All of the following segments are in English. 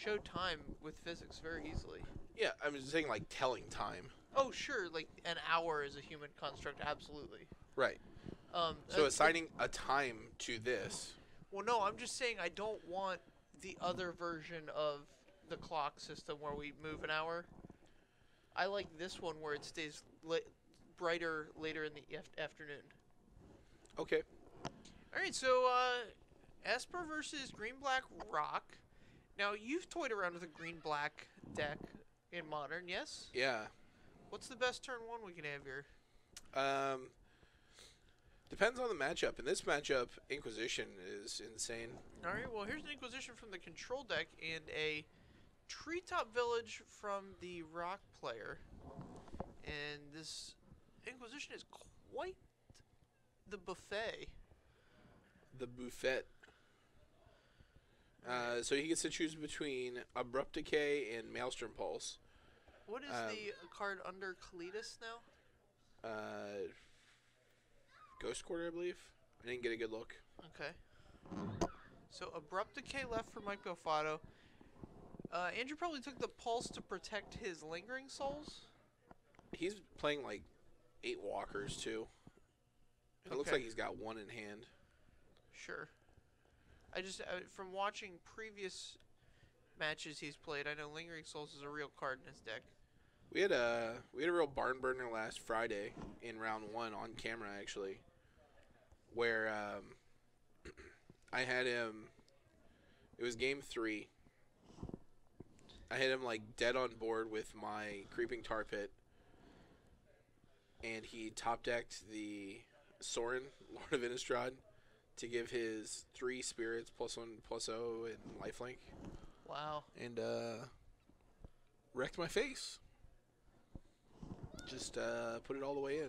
show time with physics very easily. Yeah, I'm just saying like telling time. Oh, sure, like an hour is a human construct, absolutely. Right. So assigning a time to this. Well, no, I'm just saying I don't want the other version of the clock system where we move an hour. I like this one where it stays brighter later in the afternoon. Okay. All right, so Esper versus Green Black Rock. Now you've toyed around with a Green Black deck in Modern, yes? Yeah. What's the best turn one we can have here? Depends on the matchup. In this matchup, Inquisition is insane. All right, well here's an Inquisition from the control deck and a Treetop Village from the Rock player. And this Inquisition is quite the buffet. The buffet. So he gets to choose between Abrupt Decay and Maelstrom Pulse. What is the card under Kalidas now? Ghost Quarter, I believe. I didn't get a good look. Okay. So Abrupt Decay left for Mike Belfatto. Andrew probably took the Pulse to protect his Lingering Souls. He's playing like 8 walkers too. It looks like he's got 1 in hand. Sure. I just from watching previous matches he's played, I know Lingering Souls is a real card in his deck. We had a real barn burner last Friday in round 1 on camera actually, where I had him. It was game 3. I had him like dead on board with my Creeping Tar Pit, and he top decked the Sorin, Lord of Innistrad, to give his 3 spirits +1/+0 and lifelink. Wow. And wrecked my face. Just put it all the way in.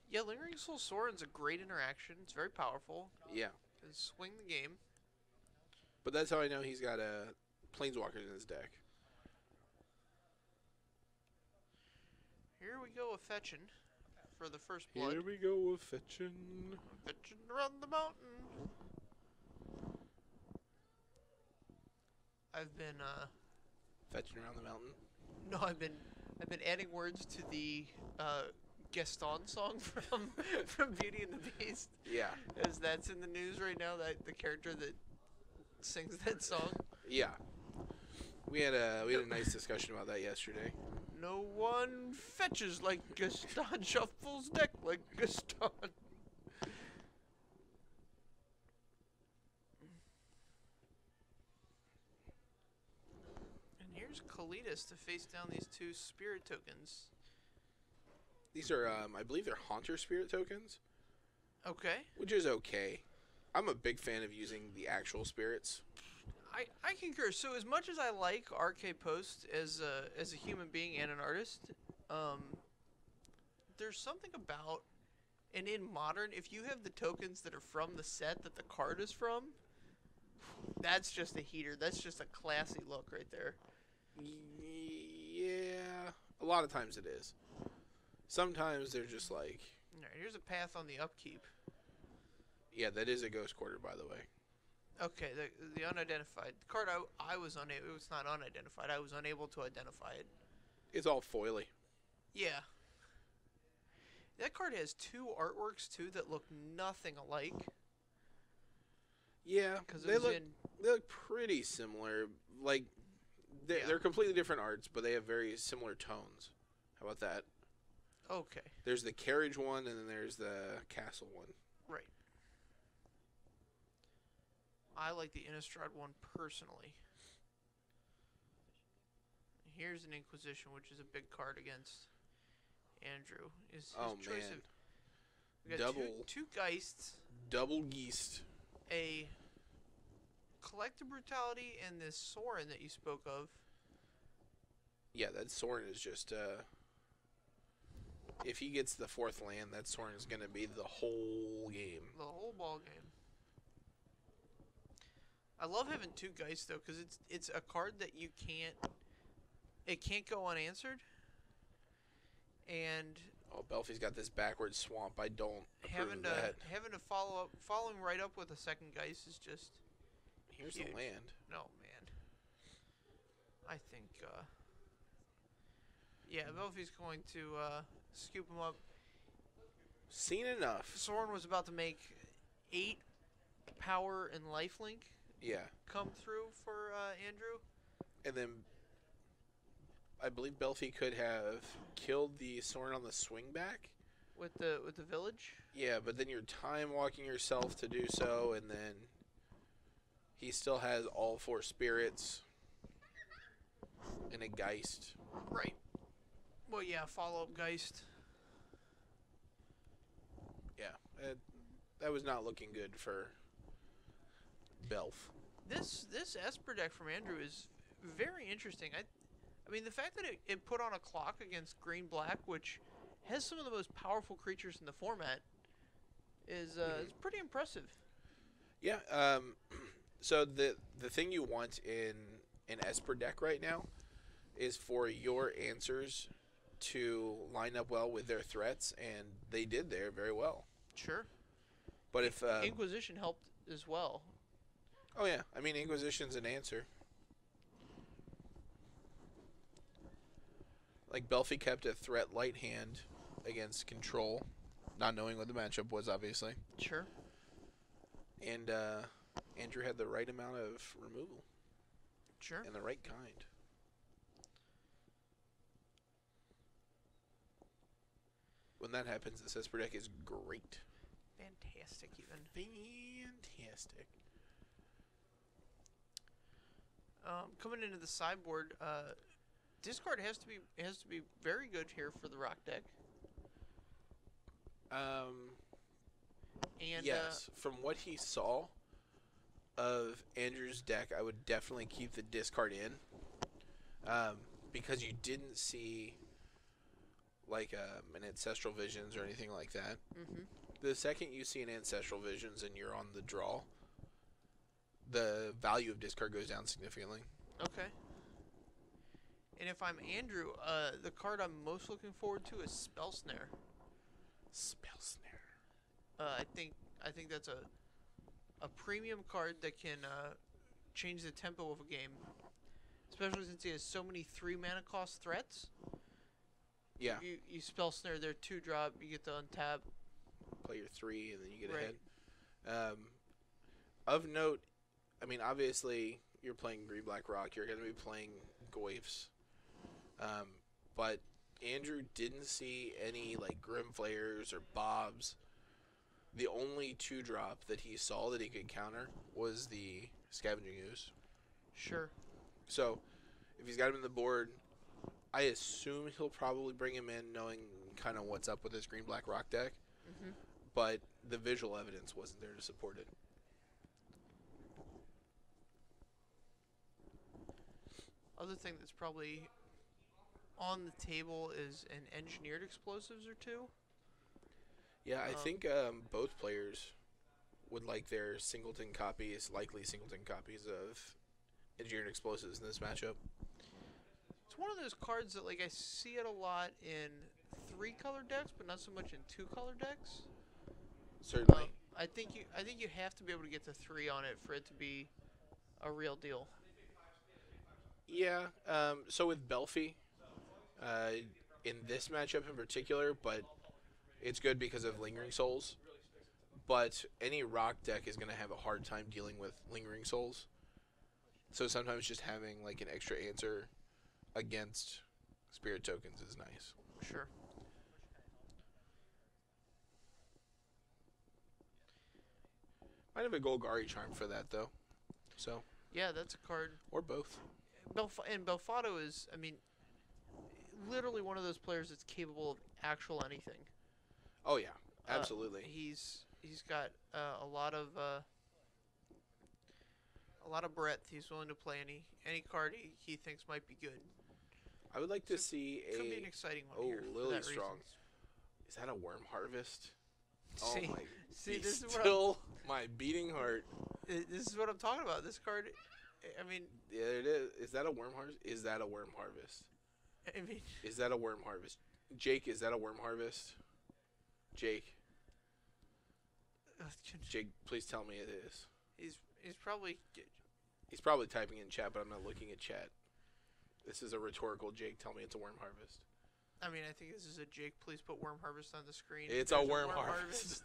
Yeah, Lingering Soul Sorin's a great interaction. It's very powerful. Yeah. Can swing the game. But that's how I know he's got Planeswalkers in his deck. Here we go with fetching for the first blood. Here we go with fetching. Fetching around the mountain. I've been Fetching around the mountain. no, I've been adding words to the Gaston song from Beauty and the Beast. Yeah. As that's in the news right now, that the character that sings that song. Yeah. We had a nice discussion about that yesterday. No one fetches like Gaston, shuffles deck like Gaston. And here's Kalidas to face down these 2 spirit tokens. These are, I believe they're Haunter Spirit tokens. Okay. Which is okay. I'm a big fan of using the actual spirits. I concur. So as much as I like RK Post as a human being and an artist, there's something about, and in Modern, if you have the tokens that are from the set that the card is from, that's just a heater. That's just a classy look right there. Yeah, a lot of times it is. Sometimes they're just like... All right, here's a path on the upkeep. Yeah, that is a Ghost Quarter, by the way. Okay, the unidentified. The card I was unable... It was not unidentified. I was unable to identify it. It's all foily. Yeah. That card has 2 artworks, too, that look nothing alike. Yeah, they look pretty similar. Like, they're completely different arts, but they have very similar tones. How about that? Okay. There's the carriage one, and then there's the castle one. Right. I like the Innistrad one personally. Here's an Inquisition, which is a big card against Andrew. His choice of, we got two Geists. Double Geist. A Collective Brutality and this Sorin that you spoke of. Yeah, that Sorin is just... if he gets the 4th land, that Sorin is going to be the whole game. The whole ball game. I love having 2 Geists, though, because it's a card that you can't... It can't go unanswered. And... Oh, Belfie's got this backward swamp. I don't approve of that. Having to following right up with a 2nd Geist is just... Here's huge. the land. No, man. I think, yeah, Belfi's going to scoop him up. Seen enough. Soren was about to make 8 power and lifelink Yeah. come through for Andrew. And then I believe Belfi could have killed the Soren on the swing back. With the village? Yeah, but then you're time walking yourself to do so, and then he still has all 4 spirits and a Geist. Right. Well, yeah, follow-up Geist. Yeah, that was not looking good for Belf. This Esper deck from Andrew is very interesting. I mean, the fact that it put on a clock against green-black, which has some of the most powerful creatures in the format, is pretty impressive. Yeah, so the thing you want in an Esper deck right now is for your answers to line up well with their threats, and they did there very well. Sure. But if Inquisition helped as well. Oh yeah, I mean Inquisition's an answer. Like Belfi kept a threat light hand against control, not knowing what the matchup was, obviously. Sure. And Andrew had the right amount of removal. Sure. And the right kind. When that happens, the Esper deck is great. Fantastic, even. Fantastic. Coming into the sideboard, discard has to be very good here for the rock deck. And yes, from what he saw of Andrew's deck, I would definitely keep the discard in, because you didn't see like an Ancestral Visions or anything like that. Mm-hmm. The second you see an Ancestral Visions and you're on the draw, the value of discard goes down significantly. Okay. And if I'm Andrew, the card I'm most looking forward to is Spell Snare. Spell Snare. I think that's a premium card that can change the tempo of a game, especially since he has so many 3 mana cost threats. Yeah. You Spell Snare their 2-drop, you get to untap. Play your 3, and then you get Right. ahead. Of note, I mean, obviously, you're playing Green Black Rock. You're going to be playing Goyfs. But Andrew didn't see any, like, Grim Flayers or Bobs. The only 2-drop that he saw that he could counter was the Scavenging Ooze. Sure. So, if he's got him in the board, I assume he'll probably bring him in knowing kind of what's up with his Green Black Rock deck. Mm-hmm. But the visual evidence wasn't there to support it. Other thing that's probably on the table is an Engineered Explosives or 2. Yeah, I think both players would like their likely singleton copies of Engineered Explosives in this matchup. It's one of those cards that, like, I see it a lot in 3-color decks, but not so much in 2-color decks. Certainly. I think you have to be able to get to 3 on it for it to be a real deal. Yeah, so with Belfi, in this matchup in particular, but it's good because of Lingering Souls. But any rock deck is going to have a hard time dealing with Lingering Souls. So sometimes just having like an extra answer against Spirit Tokens is nice. Sure. Might have a Golgari Charm for that, though. So. Yeah, that's a card. Or both. And Belfatto is, I mean, literally one of those players that's capable of actual anything. Oh yeah, absolutely. He's got a lot of breadth. He's willing to play any card he thinks might be good. I would like to see could be an exciting one here. Lily Strong. Is that a Worm Harvest? Oh my! See, this is still my beating heart. This is what I'm talking about. This card, I mean. Yeah, it is. Is that a Worm Harvest? Is that a Worm Harvest? I mean. Is that a Worm Harvest? Jake, is that a Worm Harvest? Jake. Jake, please tell me it is. He's probably. He's probably typing in chat, but I'm not looking at chat. This is a rhetorical Jake. Tell me it's a worm harvest. I mean, I think this is a Jake. Please put worm harvest on the screen. It's There's a worm harvest.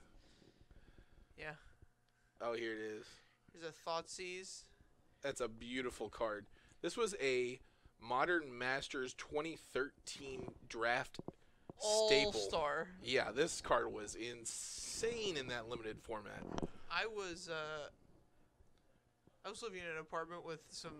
Yeah. Oh, here it is. There's a Thoughtseize. That's a beautiful card. This was a Modern Masters 2013 draft staple. All-star. Yeah, this card was insane in that limited format. I was living in an apartment with some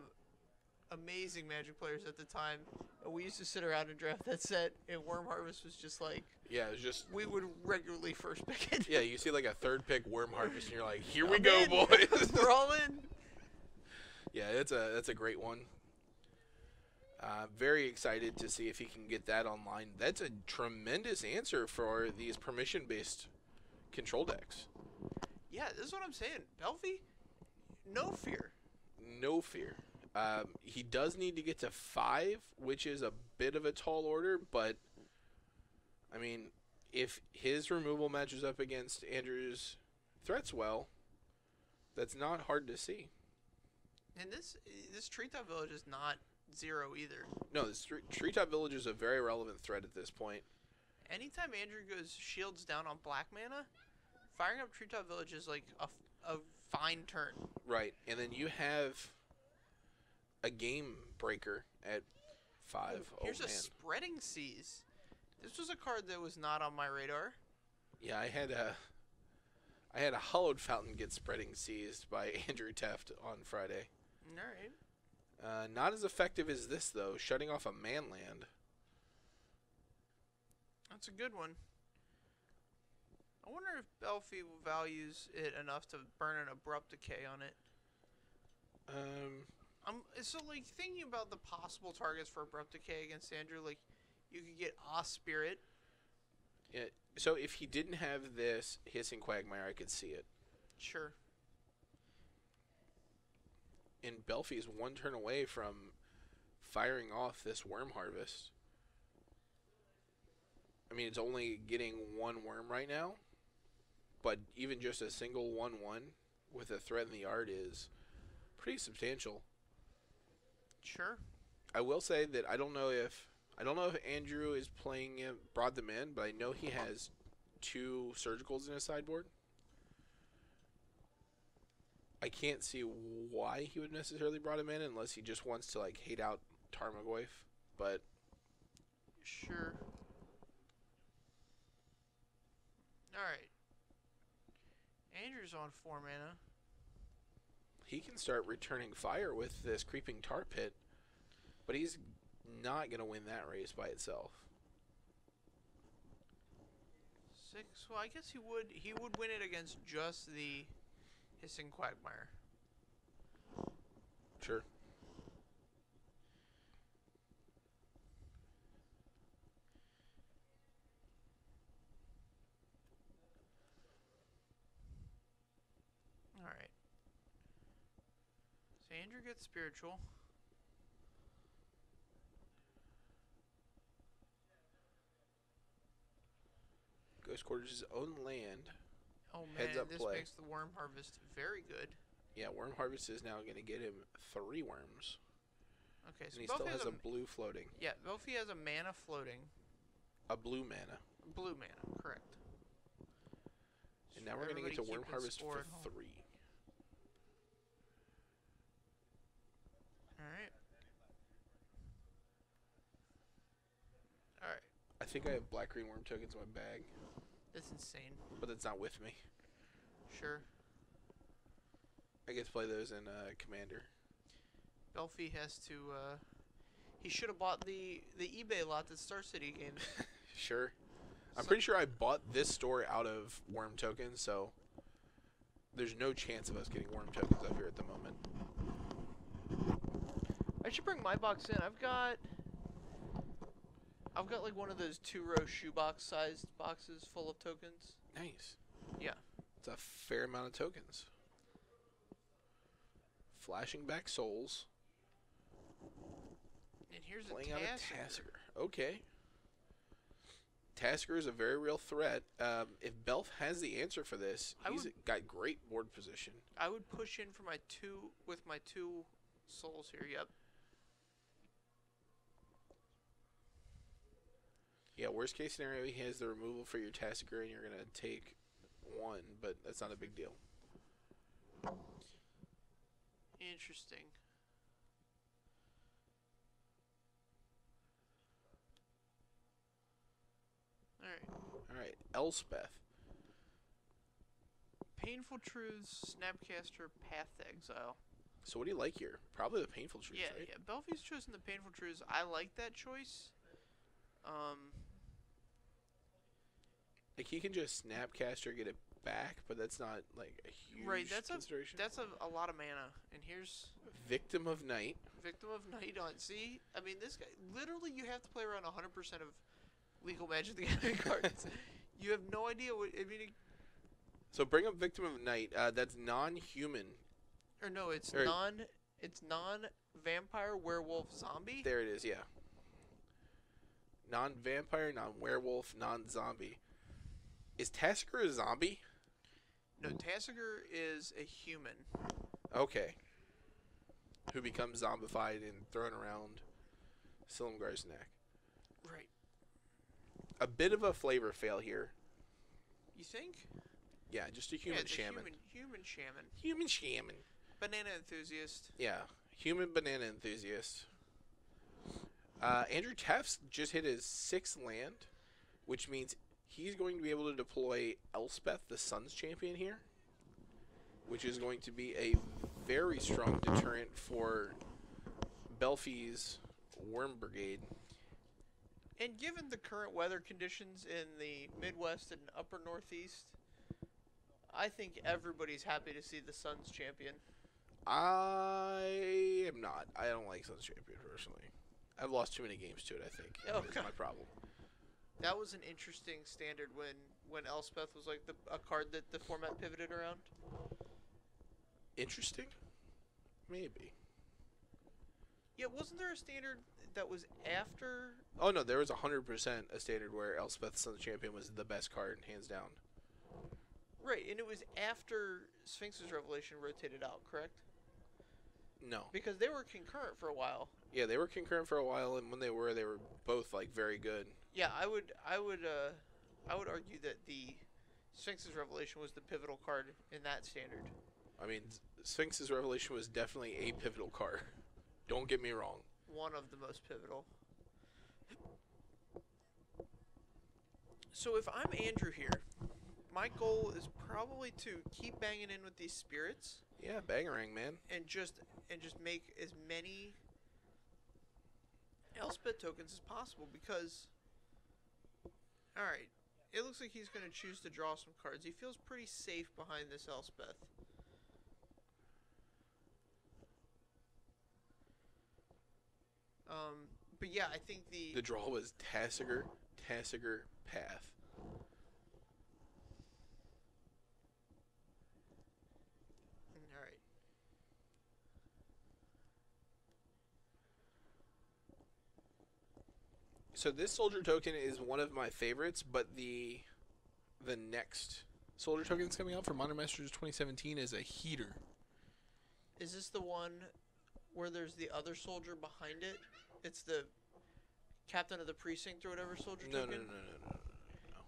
amazing Magic players at the time, and we used to sit around and draft that set, and Worm Harvest was just like... Yeah, it was just... We would regularly first pick it. Yeah, you see like a third pick Worm Harvest, and you're like, here we go, boys. We're all in. Yeah, that's a great one. Very excited to see if he can get that online. That's a tremendous answer for these permission-based control decks. Yeah, this is what I'm saying. Belfie, no fear. No fear. He does need to get to 5, which is a bit of a tall order, but, I mean, if his removal matches up against Andrew's threats well, that's not hard to see. And this Treetop Village is not 0 either. No, this Treetop Village is a very relevant threat at this point. Anytime Andrew goes shields down on black mana, firing up Treetop Village is like a fine turn. Right, and then you have a game breaker at 5. Here's a Spreading Seas. This was a card that was not on my radar. Yeah, I had a Hollowed Fountain get Spreading Seized by Andrew Tefft on Friday. All right. Not as effective as this, though, shutting off a manland. That's a good one. I wonder if Belfie values it enough to burn an Abrupt Decay on it. So, like, thinking about the possible targets for Abrupt Decay against Andrew, like, you could get Spirit. Yeah, so if he didn't have this Hissing Quagmire, I could see it. Sure. And Belfie's one turn away from firing off this Worm Harvest. I mean, it's only getting 1 worm right now, but even just a single 1/1 with a threat in the yard is pretty substantial. Sure. I will say that I don't know if Andrew is playing Broad them in, but I know he has 2 surgicals in his sideboard. I can't see why he would necessarily brought him in unless he just wants to like hate out Tarmogoyf, but sure. Alright. Andrew's on 4 mana. He can start returning fire with this Creeping Tar Pit, but he's not going to win that race by itself. 6. Well, I guess he would win it against just the Hissing Quagmire. Sure. All right. So Andrew gets Spiritual. Ghost Quarters his own land. Oh man, Heads up this play. makes the Worm Harvest very good. Yeah, Worm Harvest is now going to get him 3 worms. Okay, so And he still has a blue floating. Yeah, Belfie has a mana floating. A blue mana. Blue mana, correct. And now we're going to get to Worm Harvest for 3. Alright. Alright. I think I have black-green worm tokens in my bag. That's insane. But it's not with me. Sure. I get to play those in Commander. Belfie has to, he should have bought the eBay lot that Star City games. Sure. I'm pretty sure I bought this store out of worm tokens, so there's no chance of us getting worm tokens up here at the moment. I should bring my box in. I've got like one of those 2-row shoebox sized boxes full of tokens. Nice. Yeah. It's a fair amount of tokens. Flashing back souls. And here's playing a out a Tasker. Okay. Tasker is a very real threat. If Belf has the answer for this, he's got great board position. I would push in for my 2 with my 2 souls here. Yep. Yeah, worst case scenario, he has the removal for your Tasker, and you're going to take 1, but that's not a big deal. Interesting. Alright, Elspeth. Painful Truths, Snapcaster, Path to Exile. So what do you like here? Probably the Painful Truths, Yeah, right? yeah. Belfie's chosen the Painful Truths. I like that choice. Like, he can just Snapcaster, get it back, but that's not, like, a huge consideration. That's a lot of mana. And here's... Victim of Night. Victim of Night on... See? I mean, this guy... Literally, you have to play around 100% of Legal Magic the Gathering cards. You have no idea what... I mean... So bring up Victim of Night. That's non-human. Or no, it's non-vampire, werewolf, zombie? There it is, yeah. Non-vampire, non-werewolf, non-zombie. Is Tasker a zombie? No, Tasker is a human. Okay. Who becomes zombified and thrown around Silumgar's neck. Right. A bit of a flavor fail here. You think? Yeah, just a human shaman. Human shaman. Human shaman. Banana enthusiast. Yeah, human banana enthusiast. Andrew Tefft just hit his 6th land, which means he's going to be able to deploy Elspeth, the Sun's champion here, which is going to be a very strong deterrent for Belfie's Worm Brigade. And given the current weather conditions in the Midwest and upper Northeast, I think everybody's happy to see the Suns champion. I am not. I don't like Suns champion personally. I've lost too many games to it, I think. That's my problem. That was an interesting standard when Elspeth was like a card that the format pivoted around. Interesting? Maybe. Yeah, wasn't there a standard that was after? Oh, no, there was 100% a standard where Elspeth, Sun's champion, was the best card, hands down. Right, and it was after Sphinx's Revelation rotated out, correct? No. Because they were concurrent for a while. Yeah, they were concurrent for a while, and when they were both, like, very good. Yeah, I would argue that the Sphinx's Revelation was the pivotal card in that standard. I mean, Sphinx's Revelation was definitely a pivotal card. Don't get me wrong. One of the most pivotal. So if I'm Andrew here, my goal is probably to keep banging in with these spirits. Yeah, bangarang, man. And just make as many Elspeth tokens as possible because, alright, it looks like he's going to choose to draw some cards. He feels pretty safe behind this Elspeth. But yeah, I think the draw was Tassiger, Path. Alright. So this soldier token is one of my favorites, but the next soldier token that's coming out for Modern Masters 2017 is a heater. Is this the one where there's the other soldier behind it? It's the captain of the precinct or whatever soldier token? No.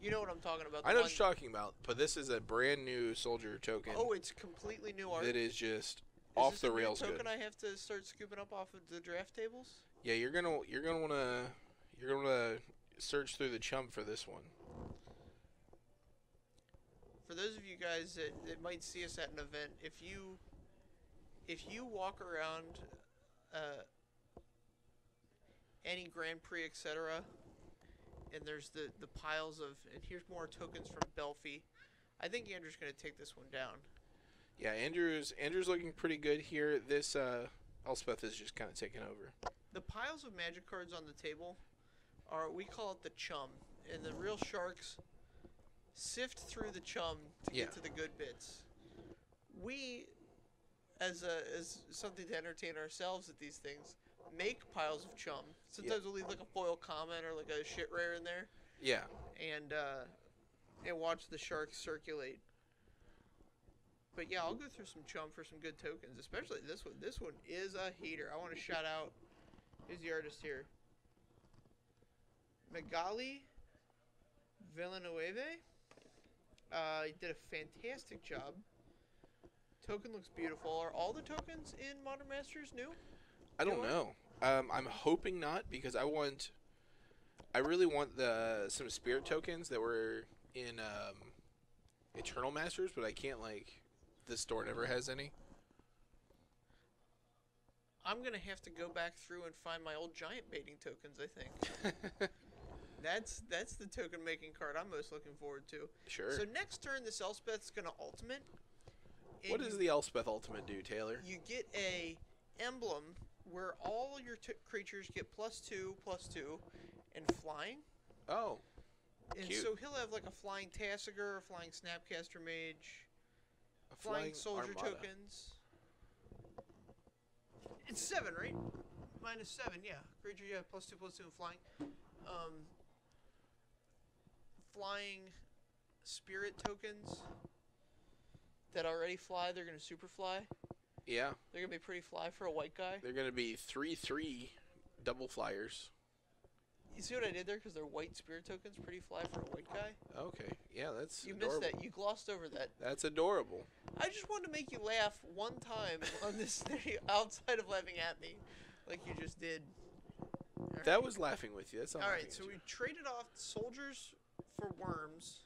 You know what I'm talking about. I know what you're talking about, but this is a brand new soldier token. Oh, it's completely new art. That is just off the rails good. Is this a new token I have to start scooping up off of the draft tables? Yeah, you're gonna wanna search through the chump for this one. For those of you guys that might see us at an event, if you walk around any Grand Prix, etc., and there's the piles of, and here's more tokens from Belfie, I think Andrew's going to take this one down. Yeah, Andrew's looking pretty good here. This Elspeth is just kind of taking over. The piles of magic cards on the table we call it the chum, and the real sharks sift through the chum to get to the good bits. We, as something to entertain ourselves at these things, make piles of chum. Sometimes we'll leave like a foil comment or like a shit rare in there. Yeah. And watch the sharks circulate. But yeah, I'll go through some chum for some good tokens, especially this one. This one is a heater. I want to shout out, who's the artist here? Magali Villanueva. He did a fantastic job. Token looks beautiful. Are all the tokens in Modern Masters new? I don't know. I'm hoping not, because I really want some spirit tokens that were in Eternal Masters, but I can't, like, this store never has any. I'm gonna have to go back through and find my old giant baiting tokens, I think. That's the token making card I'm most looking forward to. Sure. So next turn, this Elspeth's gonna ultimate. What does the Elspeth ultimate do, Taylor? You get a emblem where all your creatures get +2/+2 and flying. Oh, and cute. So he'll have like a flying Tassiger, a flying Snapcaster Mage, a flying soldier Armada. tokens. It's 7, right? -7, yeah. Creature, yeah, +2/+2 and flying. Flying spirit tokens that already fly, they're going to super fly. Yeah. They're going to be pretty fly for a white guy. They're going to be 3/3 double flyers. You see what I did there? Because they're white spirit tokens, pretty fly for a white guy. Okay. Yeah, that's You adorable. missed that. You glossed over that. That's adorable. I just wanted to make you laugh one time on this video outside of laughing at me, like you just did. All That right. was laughing with you. That's all. All right, so we traded off soldiers for worms.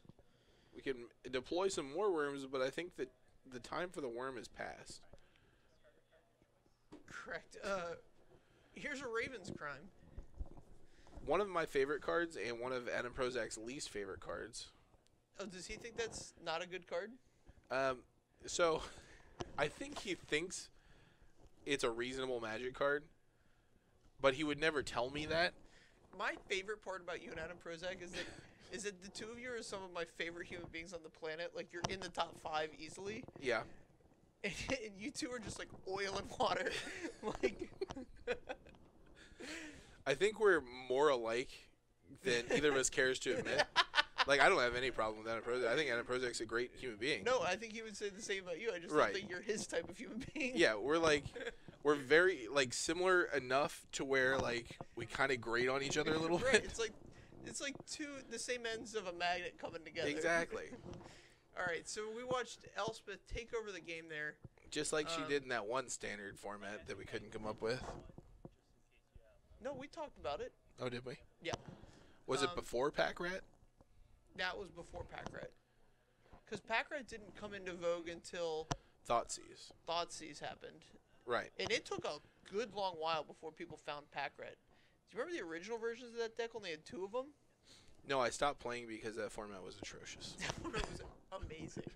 We can deploy some more worms, but I think that the time for the worm is past. Correct. Here's a Raven's Crime. One of my favorite cards and one of Adam Prozac's least favorite cards. Oh, does he think that's not a good card? So I think he thinks it's a reasonable Magic card, but he would never tell me that. My favorite part about you and Adam Prozac is that the two of you are some of my favorite human beings on the planet. Like, you're in the top 5 easily. Yeah. And you two are just like oil and water. Like, I think we're more alike than either of us cares to admit. Like, I don't have any problem with Adam Prozac. I think Adam Prozac's a great human being. no, I think he would say the same about you. I just Right. don't think you're his type of human being. Yeah, we're very, like, similar enough to where, like, we kind of grate on each other a little Right. bit. It's like the same ends of a magnet coming together. Exactly. All right, so we watched Elspeth take over the game there. Just like she did in that one standard format that we couldn't come up with. No, we talked about it. Oh, did we? Yeah. Was it before Pack Rat? That was before Pack Rat. Because Pack Rat didn't come into vogue until Thoughtseize. Thoughtseize happened. Right. And it took a good long while before people found Pack Rat. Do you remember the original versions of that deck only had 2 of them? No, I stopped playing because that format was atrocious. That one was amazing.